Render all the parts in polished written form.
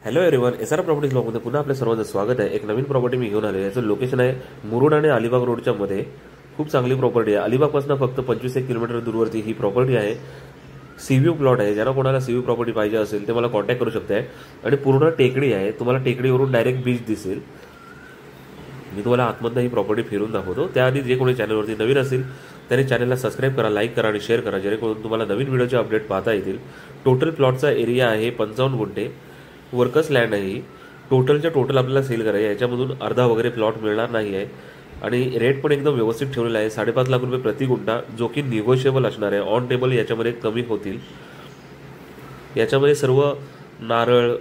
Hello everyone, SR properties ब्लॉगमध्ये पुन्हा आपल्या सर्वांचं स्वागत आहे। एक नवीन प्रॉपर्टी मी घेऊन आलो आहे। याचं लोकेशन आहे मुरुड आणि अलिबाग रोडच्या मध्ये। खूप चांगली प्रॉपर्टी आहे। अलिबागपासून फक्त 25 किलोमीटर दूरवरती ही प्रॉपर्टी आहे। सीव्यू प्लॉट आहे। ज्यांना कोणाला सीव्यू प्रॉपर्टी पाहिजे असेल ते मला कॉन्टॅक्ट करू शकताय। आणि पूर्ण टेकडी आहे, तुम्हाला टेकडीवरून डायरेक्ट बीच दिसेल। मी तुम्हाला आतमधनं ही प्रॉपर्टी फिरून दाखवतो। त्याआधी जे कोणी चॅनलवरती नवीन असेल त्याने चॅनलला सबस्क्राईब करा, लाईक करा आणि शेअर करा, जेणेकरून तुम्हाला नवीन व्हिडिओचे अपडेट पाहता येतील। टोटल प्लॉटचा एरिया आहे 55 गुंठे। वर्कर्स लँड आहे ही। टोटल आपल्याला सेल करायची आहे। याच्यामधून अर्धा वगैरे प्लॉट मिळणार नाही आहे आणि रेट पण एकदम व्यवस्थित ठेवलेला आहे। 5.5 लाख रुपये प्रति गुंठा, जो की निगोशिएबल असणार आहे। ऑन टेबल याच्यामध्ये कमी होतील। याच्यामध्ये सर्व नारळ,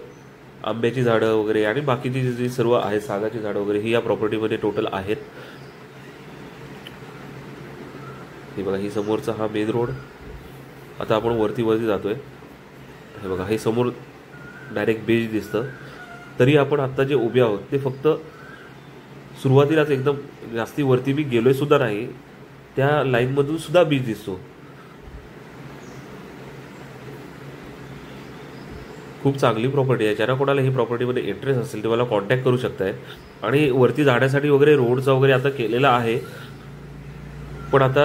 आंब्याची झाडं वगैरे आणि बाकीची जी सर्व आहेत सागाची झाडं वगैरे ही या प्रॉपर्टीमध्ये टोटल आहेत। हे बघा, ही समोरचा हा मेन रोड। आता आपण वरती जातोय। हे बघा, हे समोर डायरेक्ट बीच दिसतं। तरी आपण आता जे उभे आहोत ते फक्त सुरुवातीलाच एकदम जास्ती वरती बी गेलोय सुद्धा नाही, त्या लाईनमधून सुद्धा बीच दिसतो। खूप चांगली प्रॉपर्टी आहे। ज्यांना कोणाला ही प्रॉपर्टीमध्ये इंटरेस्ट असेल ते मला कॉन्टॅक्ट करू शकताय। आणि वरती जाण्यासाठी वगैरे रोडचा वगैरे आता केलेला आहे, पण आता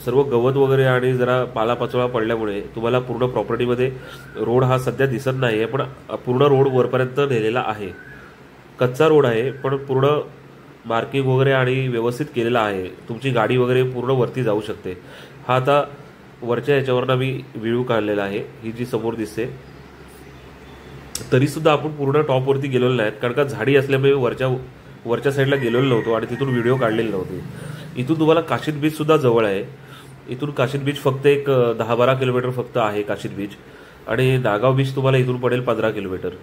सर्व गवत वगैरे आणि जरा पालापाचोळा पडल्यामुळे तुम्हाला पूर्ण प्रॉपर्टीमध्ये रोड हा सध्या दिसत नाही आहे। पण पूर्ण रोड वरपर्यंत नेलेला आहे। कच्चा रोड आहे, पण पूर्ण मार्किंग वगैरे आणि व्यवस्थित केलेला आहे। तुमची गाडी वगैरे पूर्ण वरती जाऊ शकते। हा आता वरच्या याच्यावरनं मी व्ह्यू काढलेला आहे। ही जी समोर दिसते, तरी सुद्धा आपण पूर्ण टॉपवरती गेलेलो नाहीत, कारण का झाडी असल्यामुळे वरच्या साईडला गेलेलो नव्हतो आणि तिथून व्हिडिओ काढलेले नव्हते। इथून तुम्हाला काशीद बीच सुद्धा जवळ आहे। इथून काशीद बीच फक्त एक 10-12 किलोमीटर फक्त आहे काशीद बीच। आणि नागाव बीच तुम्हाला इथून पडेल 15 किलोमीटर।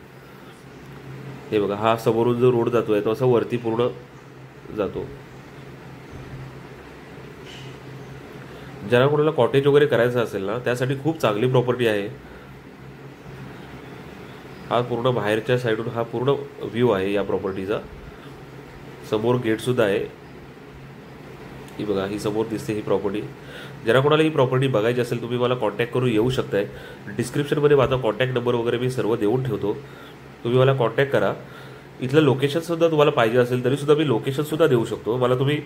हे बघा, हा समोरून जो रोड जातोय तो असा वरती पूर्ण जातो। ज्यांना कोणाला कॉटेज वगैरे करायचं असेल ना, त्यासाठी खूप चांगली प्रॉपर्टी आहे। हा पूर्ण बाहेरच्या साईडून हा पूर्ण व्ह्यू आहे या प्रॉपर्टीचा। समोर गेट सुद्धा आहे। ही बघा, ही समोर दिसते ही प्रॉपर्टी। ज्यांना कोणाला ही प्रॉपर्टी बघायची असेल तुम्ही मला कॉन्टॅक्ट करून येऊ शकताय। डिस्क्रिप्शनमध्ये माझा कॉन्टॅक्ट नंबर वगैरे मी सर्व देऊन ठेवतो, तुम्ही मला कॉन्टॅक्ट करा। इथलं लोकेशन सुद्धा तुम्हाला पाहिजे असेल तरी सुद्धा मी लोकेशन सुद्धा देऊ शकतो। मला तुम्ही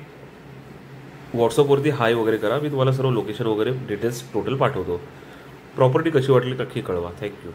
व्हॉट्सअपवरती हाय वगैरे करा, मी तुम्हाला सर्व लोकेशन वगैरे डिटेल्स टोटल पाठवतो। प्रॉपर्टी कशी वाटली नक्की कळवा। थँक्यू।